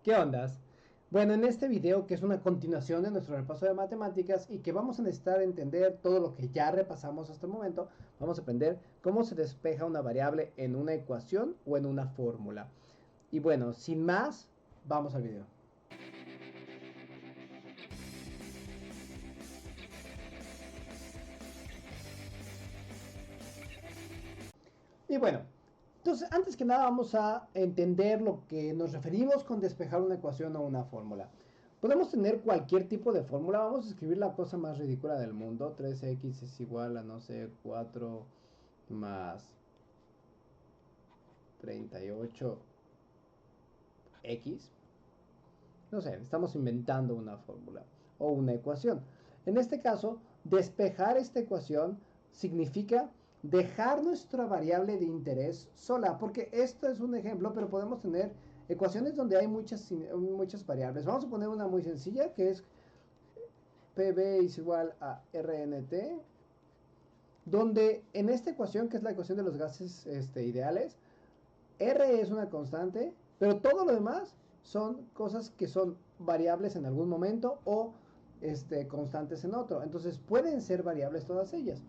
¿Qué ondas? Bueno, en este video, que es una continuación de nuestro repaso de matemáticas y que vamos a necesitar entender todo lo que ya repasamos hasta el momento, vamos a aprender cómo se despeja una variable en una ecuación o en una fórmula. Y bueno, sin más, vamos al video. Y bueno, entonces antes que nada vamos a entender lo que nos referimos con despejar una ecuación o una fórmula. Podemos tener cualquier tipo de fórmula. Vamos a escribir la cosa más ridícula del mundo. 3x es igual a, no sé, 4 más 38x. No sé, estamos inventando una fórmula o una ecuación. En este caso, despejar esta ecuación significa dejar nuestra variable de interés sola, porque esto es un ejemplo, pero podemos tener ecuaciones donde hay muchas variables. Vamos a poner una muy sencilla, que es PB es igual a RNT, donde en esta ecuación, que es la ecuación de los gases ideales, R es una constante, pero todo lo demás son cosas que son variables en algún momento o constantes en otro. Entonces pueden ser variables todas ellas.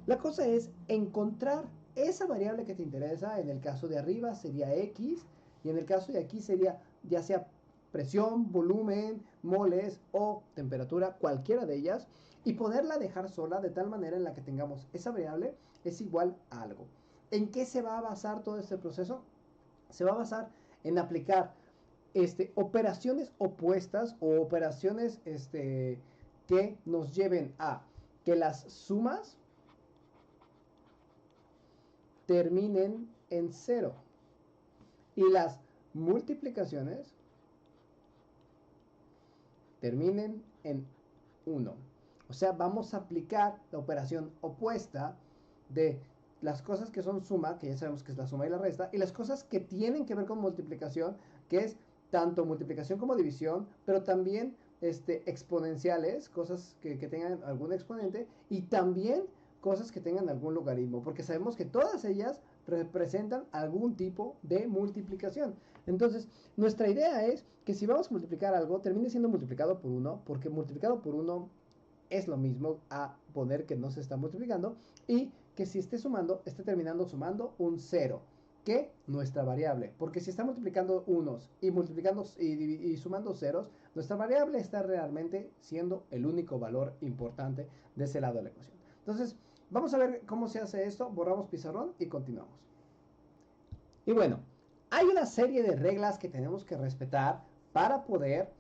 La cosa es encontrar esa variable que te interesa. En el caso de arriba sería X y en el caso de aquí sería ya sea presión, volumen, moles o temperatura, cualquiera de ellas, y poderla dejar sola de tal manera en la que tengamos esa variable es igual a algo. ¿En qué se va a basar todo este proceso? Se va a basar en aplicar operaciones opuestas o operaciones que nos lleven a que las sumas terminen en 0 y las multiplicaciones terminen en 1. O sea, vamos a aplicar la operación opuesta de las cosas que son suma, que ya sabemos que es la suma y la resta, y las cosas que tienen que ver con multiplicación, que es tanto multiplicación como división, pero también exponenciales, cosas que tengan algún exponente, y también cosas que tengan algún logaritmo, porque sabemos que todas ellas representan algún tipo de multiplicación. Entonces, nuestra idea es que si vamos a multiplicar algo, termine siendo multiplicado por 1, porque multiplicado por 1 es lo mismo a poner que no se está multiplicando, y que si esté sumando, esté terminando sumando un 0, que nuestra variable, porque si está multiplicando unos y multiplicando y sumando ceros, nuestra variable está realmente siendo el único valor importante de ese lado de la ecuación. Entonces, vamos a ver cómo se hace esto. Borramos pizarrón y continuamos. Y bueno, hay una serie de reglas que tenemos que respetar para poder,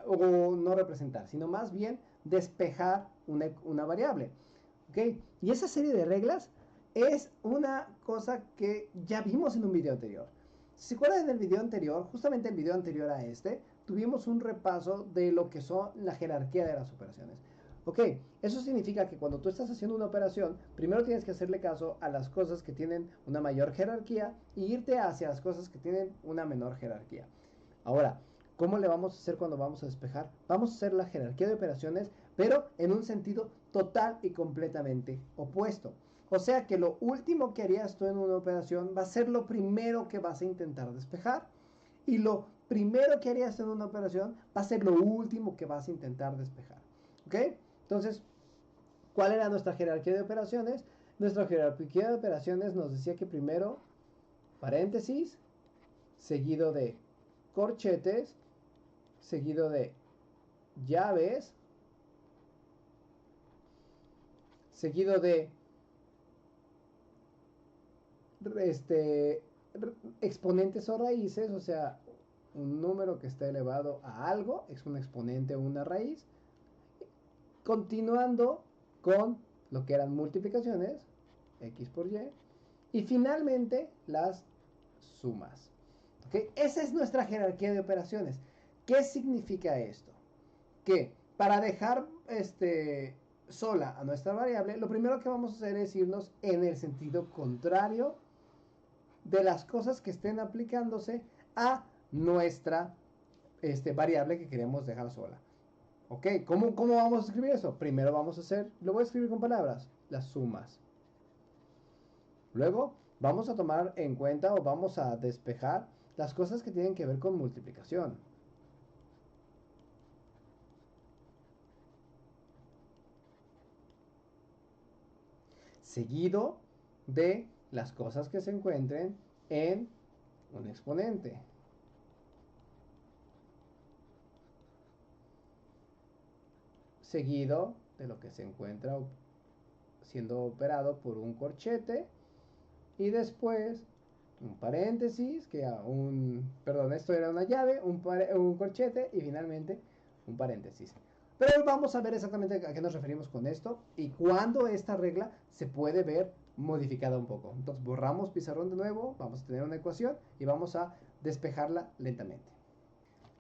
o no representar, sino más bien despejar una variable. ¿Ok? Y esa serie de reglas es una cosa que ya vimos en un video anterior. Si se acuerdan del video anterior, justamente el video anterior a tuvimos un repaso de lo que son la jerarquía de las operaciones. Ok, eso significa que cuando tú estás haciendo una operación, primero tienes que hacerle caso a las cosas que tienen una mayor jerarquía y irte hacia las cosas que tienen una menor jerarquía. Ahora, ¿cómo le vamos a hacer cuando vamos a despejar? Vamos a hacer la jerarquía de operaciones, pero en un sentido total y completamente opuesto. O sea que lo último que harías tú en una operación va a ser lo primero que vas a intentar despejar. Y lo primero que harías en una operación va a ser lo último que vas a intentar despejar. ¿Ok? Entonces, ¿cuál era nuestra jerarquía de operaciones? Nuestra jerarquía de operaciones nos decía que primero, paréntesis, seguido de corchetes, seguido de llaves, seguido de este, exponentes o raíces, o sea, un número que está elevado a algo, es un exponente o una raíz, continuando con lo que eran multiplicaciones, x por y finalmente las sumas. ¿Okay? Esa es nuestra jerarquía de operaciones. ¿Qué significa esto? Que para dejar sola a nuestra variable, lo primero que vamos a hacer es irnos en el sentido contrario de las cosas que estén aplicándose a nuestra variable que queremos dejar sola. Ok, ¿cómo vamos a escribir eso? Primero vamos a hacer, lo voy a escribir con palabras, las sumas. Luego vamos a tomar en cuenta o vamos a despejar las cosas que tienen que ver con multiplicación. Seguido de las cosas que se encuentren en un exponente. Seguido de lo que se encuentra siendo operado por un corchete y después un paréntesis, perdón, esto era una llave, un corchete y finalmente un paréntesis. Pero vamos a ver exactamente a qué nos referimos con esto y cuándo esta regla se puede ver modificada un poco. Entonces borramos pizarrón de nuevo, vamos a tener una ecuación y vamos a despejarla lentamente.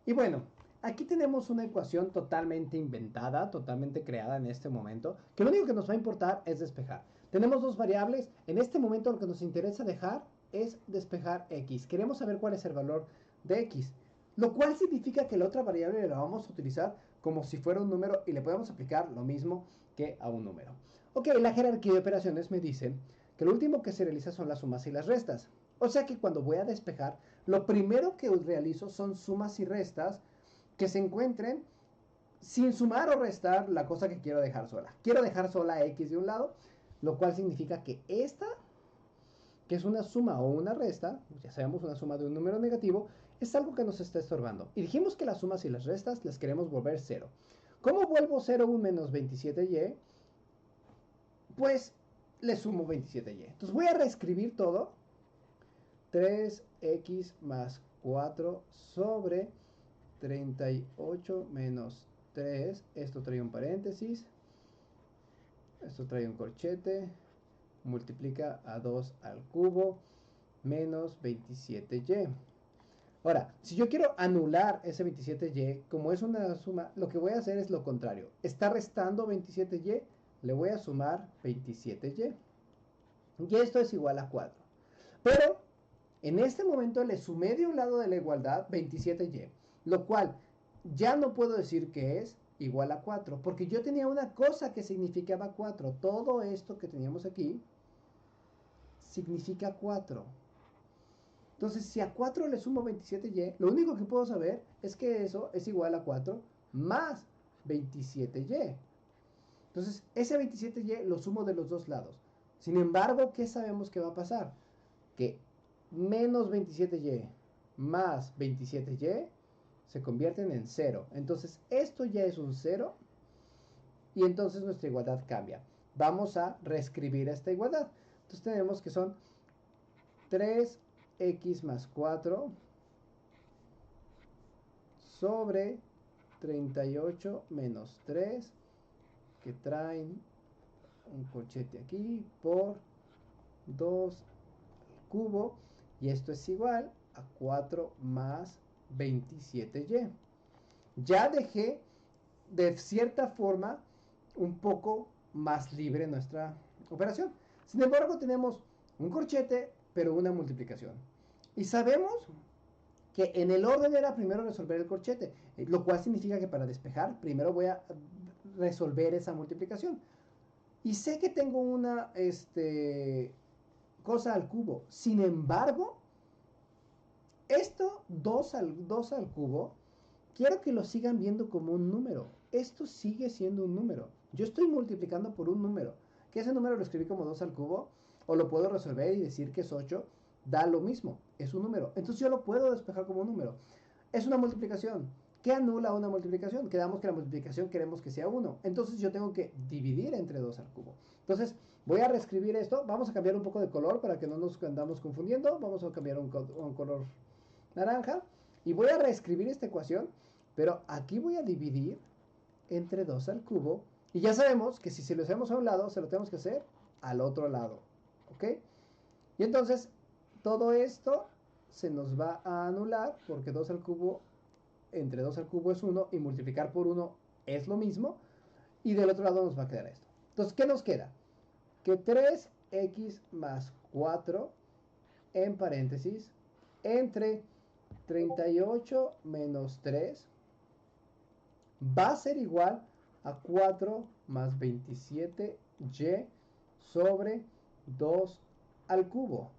Y bueno, aquí tenemos una ecuación totalmente inventada, totalmente creada en este momento, que lo único que nos va a importar es despejar. Tenemos dos variables, en este momento lo que nos interesa dejar es despejar x. Queremos saber cuál es el valor de x, lo cual significa que la otra variable la vamos a utilizar como si fuera un número y le podemos aplicar lo mismo que a un número. Ok, la jerarquía de operaciones me dice que lo último que se realiza son las sumas y las restas. O sea que cuando voy a despejar, lo primero que realizo son sumas y restas que se encuentren sin sumar o restar la cosa que quiero dejar sola. Quiero dejar sola x de un lado, lo cual significa que esta, que es una suma o una resta, ya sabemos una suma de un número negativo, es algo que nos está estorbando. Y dijimos que las sumas y las restas las queremos volver cero. ¿Cómo vuelvo 0 un menos 27y? Pues le sumo 27y. Entonces voy a reescribir todo. 3x más 4 sobre 38 menos 3. Esto trae un paréntesis. Esto trae un corchete. Multiplica a 2 al cubo menos 27y. Ahora, si yo quiero anular ese 27y, como es una suma, lo que voy a hacer es lo contrario. Está restando 27y, le voy a sumar 27y. Y esto es igual a 4. Pero en este momento le sumé de un lado de la igualdad 27y, lo cual ya no puedo decir que es igual a 4, porque yo tenía una cosa que significaba 4. Todo esto que teníamos aquí significa 4. Entonces, si a 4 le sumo 27y, lo único que puedo saber es que eso es igual a 4 más 27y. Entonces, ese 27y lo sumo de los dos lados. Sin embargo, ¿qué sabemos que va a pasar? Que menos 27y más 27y se convierten en 0. Entonces, esto ya es un 0 y entonces nuestra igualdad cambia. Vamos a reescribir esta igualdad. Entonces, tenemos que son 3x más 4 sobre 38 menos 3, que traen un corchete aquí, por 2 al cubo, y esto es igual a 4 más 27y. Ya dejé de cierta forma un poco más libre nuestra operación. Sin embargo, tenemos un corchete, pero una multiplicación. Y sabemos que en el orden era primero resolver el corchete, lo cual significa que para despejar primero voy a resolver esa multiplicación. Y sé que tengo una cosa al cubo. Sin embargo, esto 2 al cubo, quiero que lo sigan viendo como un número. Esto sigue siendo un número. Yo estoy multiplicando por un número. Que ese número lo escribí como 2 al cubo, o lo puedo resolver y decir que es 8. Da lo mismo, es un número. Entonces yo lo puedo despejar como un número. Es una multiplicación. ¿Qué anula una multiplicación? Quedamos que la multiplicación queremos que sea 1. Entonces yo tengo que dividir entre 2 al cubo. Entonces voy a reescribir esto. Vamos a cambiar un poco de color para que no nos andamos confundiendo. Vamos a cambiar un color naranja. Y voy a reescribir esta ecuación. Pero aquí voy a dividir entre 2 al cubo. Y ya sabemos que si se lo hacemos a un lado, se lo tenemos que hacer al otro lado. ¿Ok? Y entonces todo esto se nos va a anular porque 2 al cubo entre 2 al cubo es 1 y multiplicar por 1 es lo mismo. Y del otro lado nos va a quedar esto. Entonces, ¿qué nos queda? Que 3x más 4 en paréntesis entre 38 menos 3 va a ser igual a 4 más 27y sobre 2 al cubo.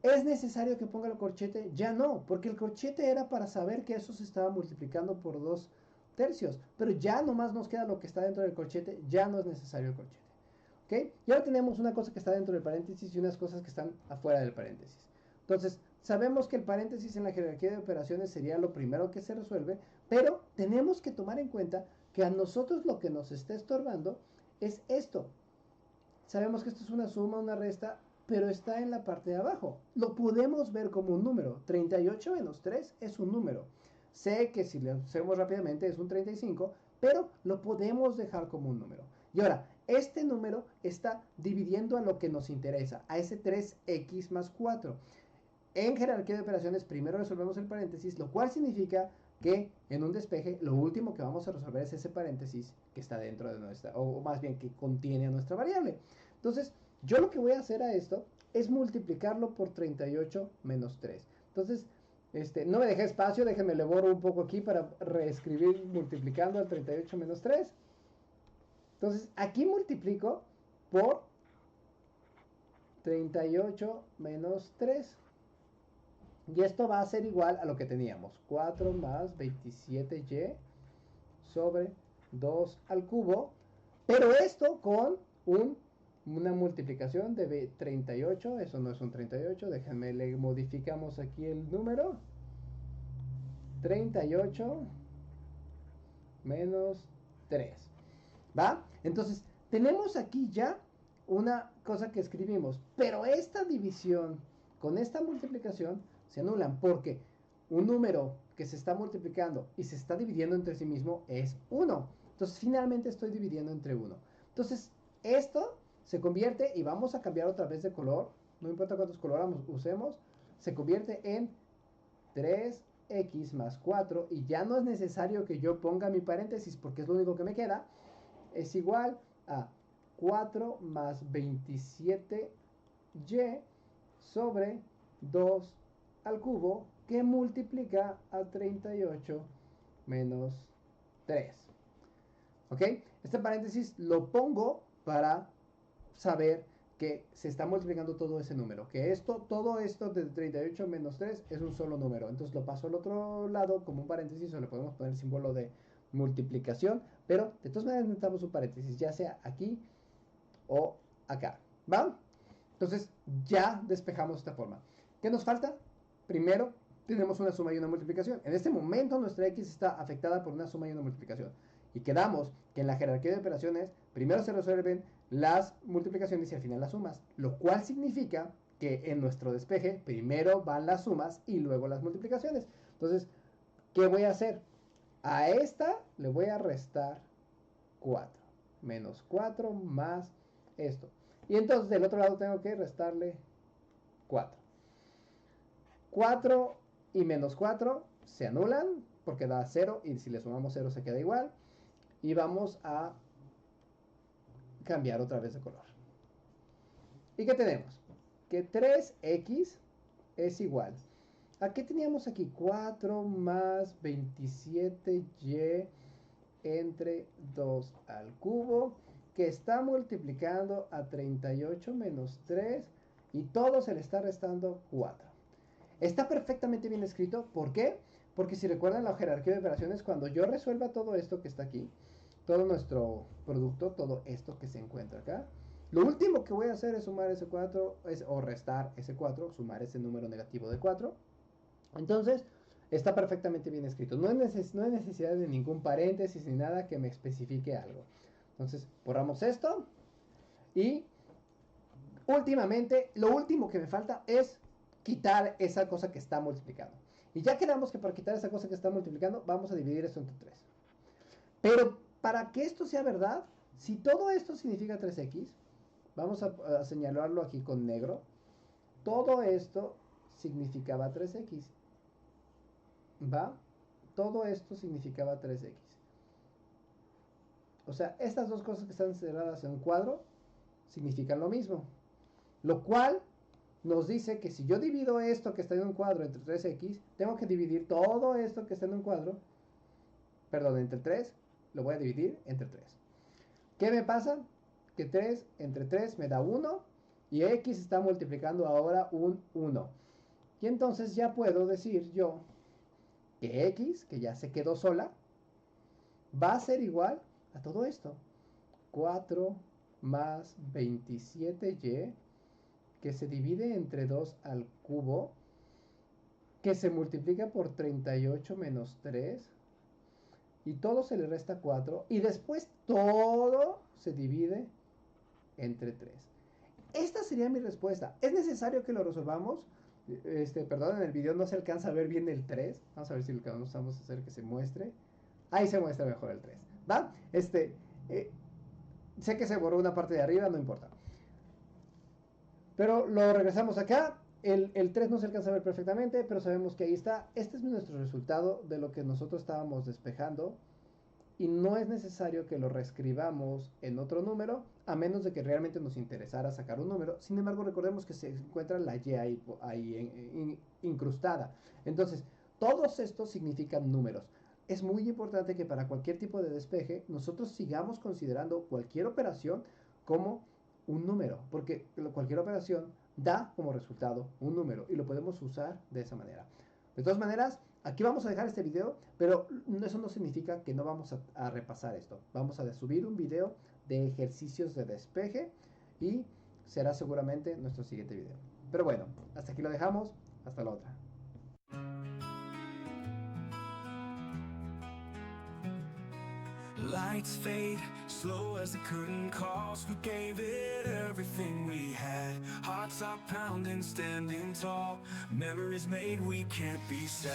¿Es necesario que ponga el corchete? Ya no, porque el corchete era para saber que eso se estaba multiplicando por 2/3, pero ya nomás nos queda lo que está dentro del corchete, ya no es necesario el corchete. ¿Ok? Y ahora tenemos una cosa que está dentro del paréntesis y unas cosas que están afuera del paréntesis. Entonces, sabemos que el paréntesis en la jerarquía de operaciones sería lo primero que se resuelve, pero tenemos que tomar en cuenta que a nosotros lo que nos está estorbando es esto. Sabemos que esto es una suma, una resta, pero está en la parte de abajo. Lo podemos ver como un número. 38 menos 3 es un número. Sé que si lo hacemos rápidamente es un 35, pero lo podemos dejar como un número. Y ahora, este número está dividiendo a lo que nos interesa, a ese 3x más 4. En jerarquía de operaciones, primero resolvemos el paréntesis, lo cual significa que en un despeje lo último que vamos a resolver es ese paréntesis que está dentro de nuestra, o más bien que contiene a nuestra variable. Entonces, yo lo que voy a hacer a esto es multiplicarlo por 38 menos 3. Entonces, no me dejé espacio, déjenme le borro un poco aquí para reescribir multiplicando al 38 menos 3. Entonces, aquí multiplico por 38 menos 3. Y esto va a ser igual a lo que teníamos. 4 más 27y sobre 2 al cubo. Pero esto con una multiplicación de 38. Eso no es un 38. Déjenme, le modificamos aquí el número. 38 menos 3. ¿Va? Entonces, tenemos aquí ya una cosa que escribimos. Pero esta división con esta multiplicación se anulan porque un número que se está multiplicando y se está dividiendo entre sí mismo es 1. Entonces, finalmente estoy dividiendo entre 1. Entonces, esto se convierte, y vamos a cambiar otra vez de color, no importa cuántos colores usemos, se convierte en 3x más 4, y ya no es necesario que yo ponga mi paréntesis porque es lo único que me queda, es igual a 4 más 27y sobre 2 al cubo, que multiplica a 38 menos 3. ¿Ok? Este paréntesis lo pongo para saber que se está multiplicando todo ese número, que todo esto de 38 menos 3 es un solo número. Entonces lo paso al otro lado como un paréntesis, o le podemos poner el símbolo de multiplicación, pero de todas maneras necesitamos un paréntesis, ya sea aquí o acá. ¿Va? Entonces ya despejamos esta forma. ¿Qué nos falta? Primero tenemos una suma y una multiplicación. En este momento nuestra x está afectada por una suma y una multiplicación. Y quedamos que en la jerarquía de operaciones primero se resuelven las multiplicaciones y al final las sumas. Lo cual significa que en nuestro despeje primero van las sumas y luego las multiplicaciones. Entonces, ¿qué voy a hacer? A esta le voy a restar 4. Menos 4 más esto. Y entonces del otro lado tengo que restarle 4. 4 y menos 4 se anulan porque da 0, y si le sumamos 0 se queda igual. Y vamos a cambiar otra vez de color. ¿Y qué tenemos? Que 3x es igual. ¿A qué teníamos aquí? 4 más 27y entre 2 al cubo, que está multiplicando a 38 menos 3, y todo se le está restando 4. Está perfectamente bien escrito. ¿Por qué? Porque si recuerdan la jerarquía de operaciones, cuando yo resuelva todo esto que está aquí, todo nuestro producto, todo esto que se encuentra acá, lo último que voy a hacer es sumar ese 4, o restar ese 4, sumar ese número negativo de 4. Entonces, está perfectamente bien escrito. No hay necesidad de ningún paréntesis ni nada que me especifique algo. Entonces, borramos esto. Y últimamente, lo último que me falta es quitar esa cosa que está multiplicando. Y ya quedamos que para quitar esa cosa que está multiplicando, vamos a dividir esto entre 3. Pero para que esto sea verdad, si todo esto significa 3x, vamos a señalarlo aquí con negro. Todo esto significaba 3x. ¿Va? Todo esto significaba 3x. O sea, estas dos cosas que están encerradas en un cuadro significan lo mismo. Lo cual nos dice que si yo divido esto que está en un cuadro entre 3x, tengo que dividir todo esto que está en un cuadro, perdón, entre 3, lo voy a dividir entre 3. ¿Qué me pasa? Que 3 entre 3 me da 1, Y x está multiplicando ahora un 1. Y entonces ya puedo decir yo que x, que ya se quedó sola, va a ser igual a todo esto. 4 más 27y, que se divide entre 2 al cubo, que se multiplica por 38 menos 3, y todo se le resta 4, y después todo se divide entre 3. Esta sería mi respuesta. ¿Es necesario que lo resolvamos? Perdón, en el video no se alcanza a ver bien el 3. Vamos a ver si lo vamos a hacer que se muestre. Ahí se muestra mejor el 3. ¿Va? Sé que se borró una parte de arriba, no importa. Pero lo regresamos acá. El 3 no se alcanza a ver perfectamente, pero sabemos que ahí está. Este es nuestro resultado de lo que nosotros estábamos despejando. Y no es necesario que lo reescribamos en otro número, a menos de que realmente nos interesara sacar un número. Sin embargo, recordemos que se encuentra la y ahí incrustada. Entonces, todos estos significan números. Es muy importante que para cualquier tipo de despeje nosotros sigamos considerando cualquier operación como un número, porque cualquier operación da como resultado un número y lo podemos usar de esa manera. De todas maneras, aquí vamos a dejar este video, pero eso no significa que no vamos a repasar esto. Vamos a subir un video de ejercicios de despeje y será seguramente nuestro siguiente video. Pero bueno, hasta aquí lo dejamos. Hasta la otra. Lights fade, slow as the curtain calls. We gave it everything we had. Hearts are pounding, standing tall. Memories made, we can't be sad.